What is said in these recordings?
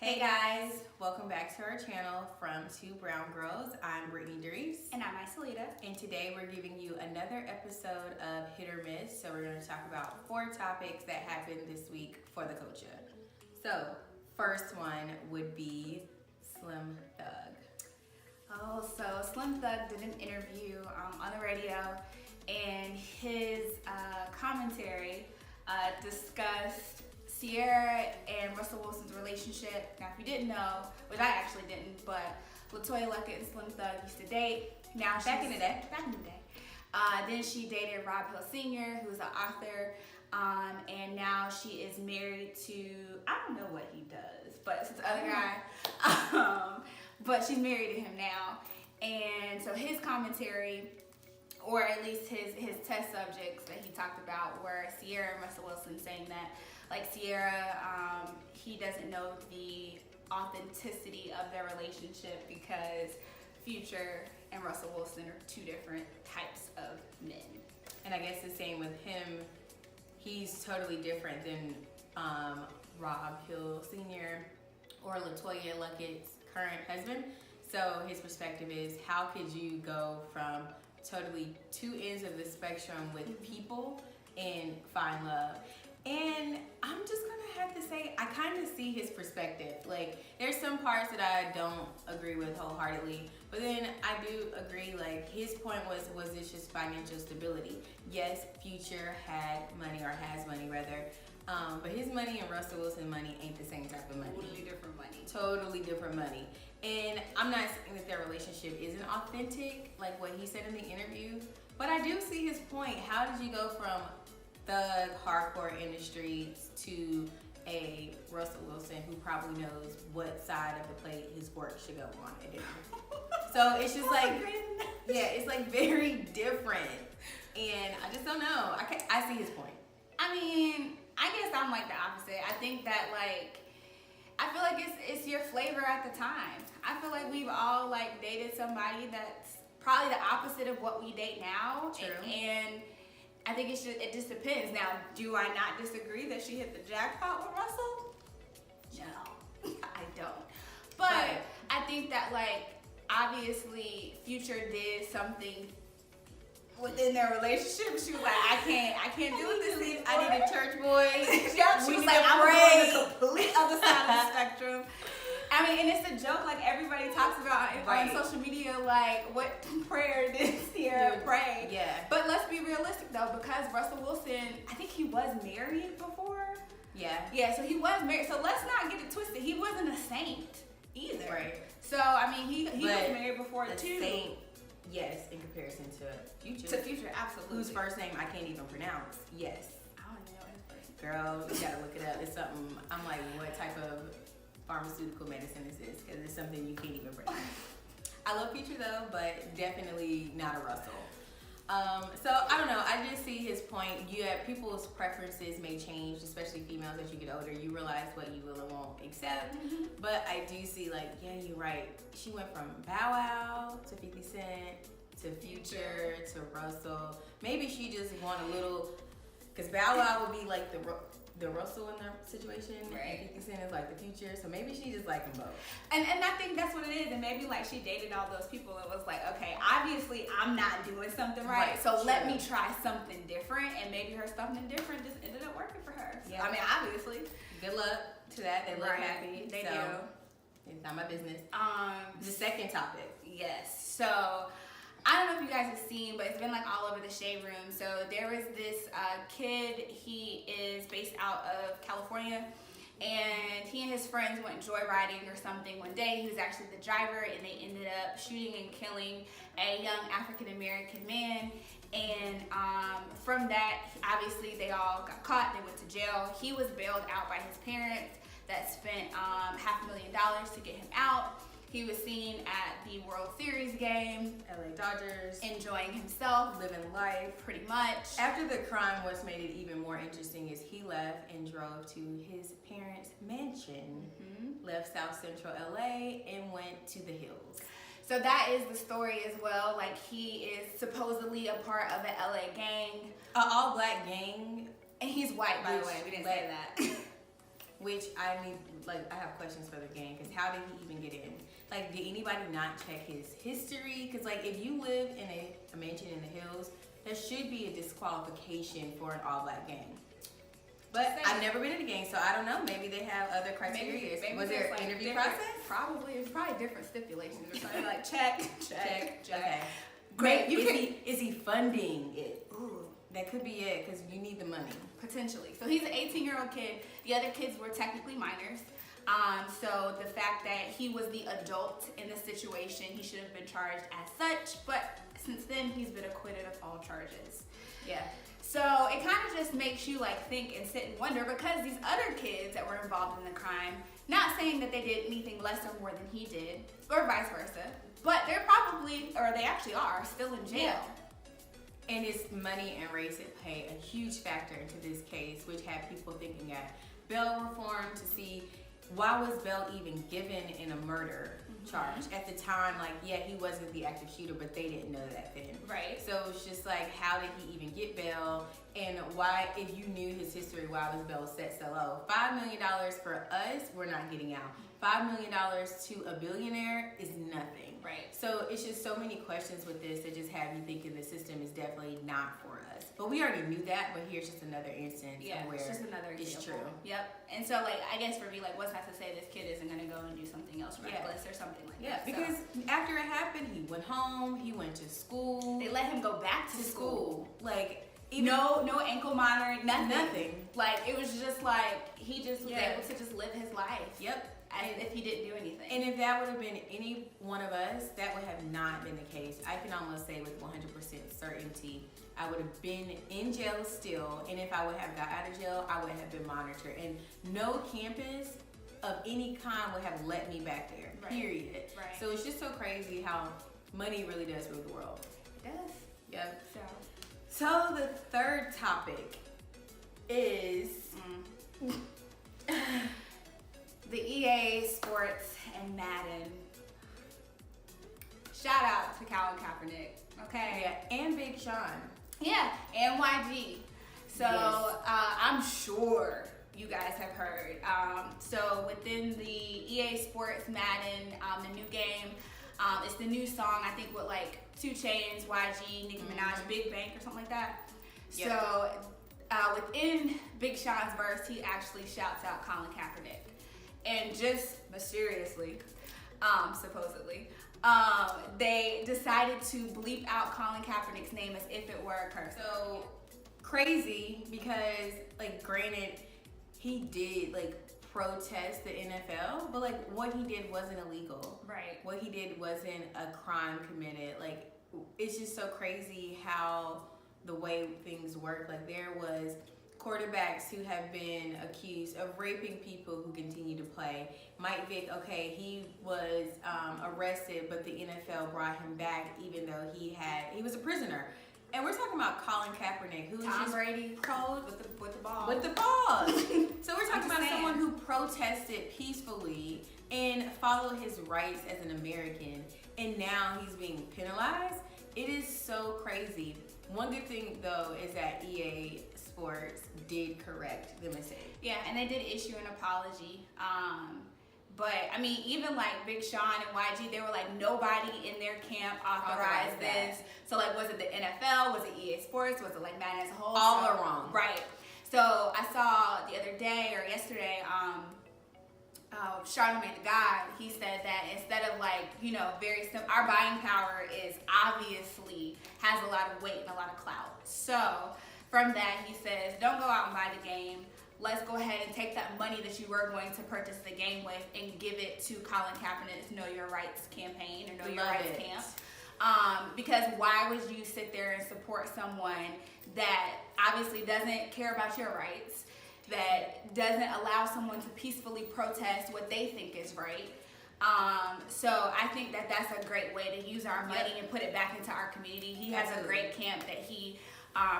Hey guys, welcome back to our channel from Two Brown Girls. I'm Brittany Dries. And I'm Isolita. And today we're giving you another episode of Hit or Miss. So we're going to talk about 4 topics that happened this week for the culture. So, first one would be Slim Thug. Oh, so Slim Thug did an interview on the radio, and his commentary discussed Ciara and Russell Wilson's relationship. Now, if you didn't know, which I actually didn't, but LaToya Luckett and Slim Thug used to date. Now, Back in the day. Then she dated Rob Hill Sr., who's an author, and now she is married to, I don't know what he does, but it's this other guy. But she's married to him now. And so his commentary, or at least his test subjects that he talked about, were Ciara and Russell Wilson, saying that, like, Ciara, he doesn't know the authenticity of their relationship because Future and Russell Wilson are 2 different types of men. And I guess the same with him. He's totally different than Rob Hill Sr. or LaToya Luckett's current husband. So his perspective is, how could you go from totally 2 ends of the spectrum with people and find love? And I'm just gonna have to say, I kind of see his perspective. Like, there's some parts that I don't agree with wholeheartedly, but then I do agree, like, his point was this just financial stability? Yes, Future had money, or has money rather, but his money and Russell Wilson money ain't the same type of money. Totally different money. Totally different money. And I'm not saying that their relationship isn't authentic, like what he said in the interview, but I do see his point. How did you go from thug, hardcore industry to a Russell Wilson who probably knows what side of the plate his work should go on at dinner? So it's just like, yeah, it's like very different. And I just don't know. I see his point. I mean, I guess I'm like the opposite. I think that, like, I feel like it's your flavor at the time. I feel like we've all, like, dated somebody that's probably the opposite of what we date now. True. And I think it just depends. Now, do I not disagree that she hit the jackpot with Russell? No, I don't. But I think that, like, obviously Future did something within their relationship. She was like, I can't do this anymore. I need a church boy. Yeah, she was like, I'm on the complete other side of the spectrum. I mean, and it's a joke, like, everybody talks about on social media, like, what prayer did Ciara pray? Yeah. But let's be realistic, though, because Russell Wilson, I think he was married before. Yeah. Yeah, so he was married. So let's not get it twisted. He wasn't a saint either. Right. So, I mean, he was married before, too. Saint, yes, in comparison to Future. To Future, absolutely. Whose first name I can't even pronounce. Yes. I don't even know his first name. Girl, you gotta look it up. It's something, I'm like, what type of pharmaceutical medicine is this? Because it's something you can't even pronounce. I love Future though, but definitely not a Russell. So I don't know, I just see his point. People's preferences may change, especially females. As you get older, you realize what you will and won't accept. Mm-hmm. But I do see, like, yeah, you're right. She went from Bow Wow to 50 Cent to Future to Russell. Maybe she just want a little, because Bow Wow would be like the Russell in their situation, right? And 50 Cent is like the Future, so maybe she just like them both. And I think that's what it is. And maybe, like, she dated all those people and was like, okay, obviously I'm not doing something right, so let me try something different. And maybe her something different just ended up working for her. So, Yeah. I mean, obviously. Good luck to that. They look happy. They so do. It's not my business. The second topic. Yes. So I don't know if you guys have seen, but it's been, like, all over the Shade Room. So there was this kid. He is based out of California, and he and his friends went joyriding or something one day. He was actually the driver, and they ended up shooting and killing a young African-American man. And from that, obviously, they all got caught. They went to jail. He was bailed out by his parents that spent $500,000 to get him out. He was seen at the World Series game, LA Dodgers, enjoying himself, living life, pretty much. After the crime, what's made it even more interesting is he left and drove to his parents' mansion, left South Central LA, and went to the hills. So that is the story as well. Like, he is supposedly a part of an LA gang. An all-black gang. And he's white, by the way. We didn't say that. which I have questions for the gang, because how did he even get in? Like, did anybody not check his history? Because, like, if you live in a mansion in the hills, there should be a disqualification for an all-black gang. But I've never been in a gang, so I don't know. Maybe they have other criteria. Maybe was there an interview process? Probably. There's probably different stipulations or something. Like, check. Okay. Great. Is he funding it? Ooh, that could be it, because you need the money. Potentially. So he's an 18-year-old kid. The other kids were technically minors. So the fact that he was the adult in the situation, he should have been charged as such. But since then, he's been acquitted of all charges. Yeah. So it kind of just makes you like think and sit and wonder, because these other kids that were involved in the crime, not saying that they did anything less or more than he did, or vice versa, but they're probably, or they actually are, still in jail. Yeah. And it's money and race that play a huge factor into this case, which had people thinking at bail reform to see why was bail even given in a murder charge. At the time, like, yeah, he wasn't the active shooter, but they didn't know that then. Right. So it's just like, how did he even get bail? And why, if you knew his history, why was bail set so low? $5 million for us, we're not getting out. $5 million to a billionaire is nothing. Right. So it's just so many questions with this that just have you thinking the system is definitely not for us. But we already knew that, but here's just another instance where it's just another it's example. true. Yep. And so, like, I guess for me, like, what's not to say this kid isn't going to go and do something else reckless or something like that. Yeah, because after it happened, he went home, he went to school. They let him go back to school. Like, even no ankle monitoring, nothing. Like, it was just like, he just was able to just live his life. Yep. As if he didn't do anything. And if that would have been any one of us, that would have not been the case. I can almost say with 100% certainty, I would have been in jail still, and if I would have got out of jail, I would have been monitored. And no campus of any kind would have let me back there, period. Right. So it's just so crazy how money really does rule the world. It does. Yep. So the third topic is... the EA Sports and Madden. Shout out to Colin Kaepernick, okay? Yeah, and Big Sean. Yeah, and YG. So I'm sure you guys have heard. So within the EA Sports Madden, the new game, it's the new song, I think with like 2 Chainz, YG, Nicki Minaj, Big Bank or something like that. Yep. So within Big Sean's verse, he actually shouts out Colin Kaepernick. And just mysteriously, supposedly, they decided to bleep out Colin Kaepernick's name as if it were a curse. So crazy, because like, granted, he did like protest the NFL, but like what he did wasn't illegal. Right. What he did wasn't a crime committed. Like, it's just so crazy how the way things work. Like, there was quarterbacks who have been accused of raping people who continue to play. Mike Vick, okay, he was arrested, but the NFL brought him back even though he was a prisoner. And we're talking about Colin Kaepernick, who is Tom just Brady with the ball. With the ball. So we're talking about someone who protested peacefully and followed his rights as an American, and now he's being penalized. It is so crazy. One good thing though is that EA Sports did correct the mistake. Yeah, and they did issue an apology. But I mean, even like Big Sean and YG, they were like, nobody in their camp authorized this. So like, was it the NFL? Was it EA Sports? Was it like Madden as a whole? All are wrong. Right. So I saw the other day or yesterday, Charlamagne the God, he said that instead of like, very simple, our buying power is obviously has a lot of weight and a lot of clout. So from that, he says, don't go out and buy the game. Let's go ahead and take that money that you were going to purchase the game with and give it to Colin Kaepernick's Know Your Rights campaign or Know Your Rights camp. Because why would you sit there and support someone that obviously doesn't care about your rights, that doesn't allow someone to peacefully protest what they think is right? So I think that that's a great way to use our money and put it back into our community. He has a great camp that he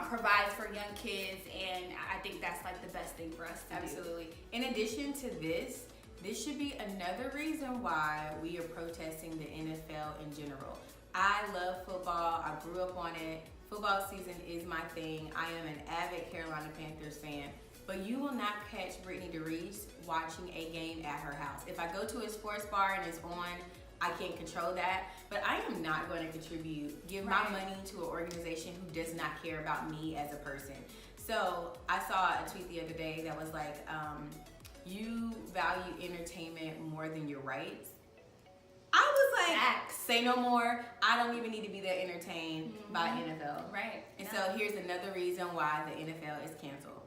provides for young kids, and I think that's like the best thing for us to do. Absolutely. In addition to this should be another reason why we are protesting the NFL in general. I love football. I grew up on it. Football season is my thing. I am an avid Carolina Panthers fan. but you will not catch Brittany DeReese watching a game at her house. If I go to a sports bar and it's on, I can't control that, but I am not going to give my money to an organization who does not care about me as a person. So I saw a tweet the other day that was like, you value entertainment more than your rights. I was like, say no more. I don't even need to be that entertained by NFL. Right. And so here's another reason why the NFL is canceled.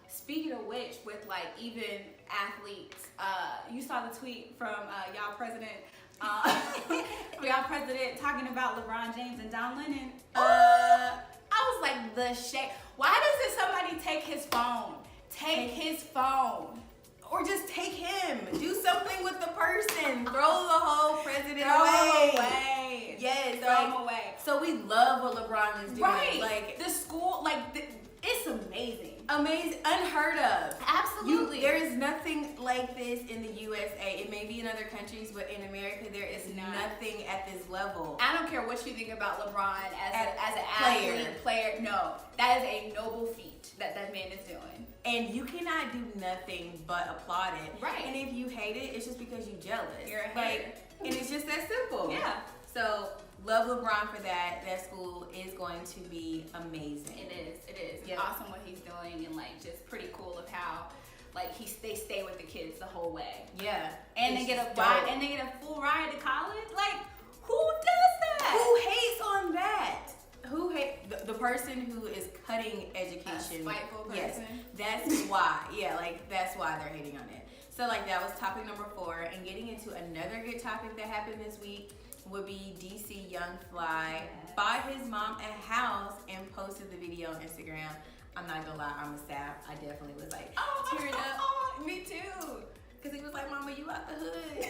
Speaking of which, with like even athletes, you saw the tweet from y'all president, talking about LeBron James and Don Lennon. I was like, the shade. Why doesn't somebody take his phone? Take his phone. Or just take him. Do something with the person. Throw the whole president Throw away. him away. Yes. Throw him away. So we love what LeBron is doing. Right. Like the school, it's amazing. Amazing. Unheard of. Absolutely. There is nothing like this in the USA. It may be in other countries, but in America, there is nothing at this level. I don't care what you think about LeBron as an athlete, player. No, that is a noble feat that man is doing. And you cannot do nothing but applaud it. Right. And if you hate it, it's just because you're jealous. You're a hater. And it's just that simple. Yeah. So love LeBron for that. That school is going to be amazing. It is. Yep. Awesome what he's doing, and like just pretty cool of how like they stay with the kids the whole way. Yeah. And they get a ride, and they get a full ride to college. Like, who does that? Who hates on that? Who hate the person who is cutting education? A spiteful person. Yes, that's why. Yeah, like that's why they're hating on it. So like that was topic number 4, and getting into another good topic that happened this week would be DC YoungFly bought his mom a house and posted the video on Instagram. I'm not gonna lie, I'm a sap. I definitely was like tearing up. Me too. Cause he was like, "Mama, you out the hood,"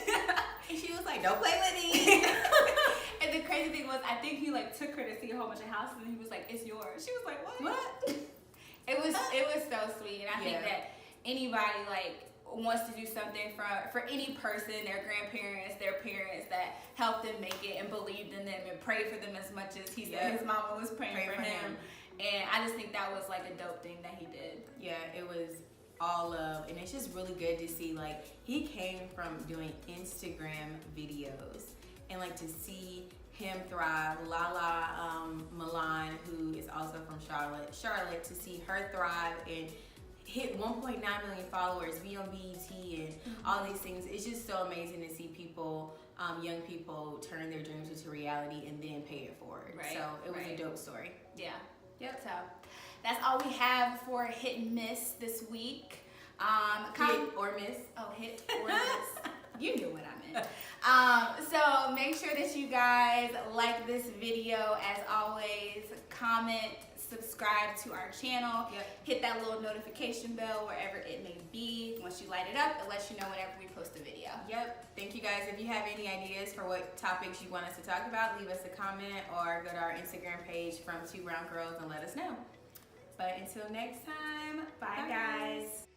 and she was like, "Don't play with me." And the crazy thing was, I think he like took her to see a whole bunch of houses, and he was like, "It's yours." She was like, "What?" What? It was so sweet, and I think that anybody like wants to do something for any person, their grandparents, their parents that helped them make it and believed in them and prayed for them as much as he said his mama was praying for him. And I just think that was like a dope thing that he did. Yeah, it was all love, and it's just really good to see like he came from doing Instagram videos, and like to see him thrive. Lala Milan, who is also from Charlotte, to see her thrive and hit 1.9 million followers, be on BET and all these things. It's just so amazing to see people, young people, turn their dreams into reality and then pay it forward. Right. So it was a dope story. Yeah. Yep. So that's all we have for hit and miss this week. Hit or miss. Oh, hit or miss. You knew what I meant. So make sure that you guys like this video. As always, comment, subscribe to our channel. Hit that little notification bell wherever it may be. Once you light it up, it lets you know whenever we post a video. Thank you guys. If you have any ideas for what topics you want us to talk about, leave us a comment or go to our Instagram page from TwoBrownGirls and let us know. But until next time, Bye guys.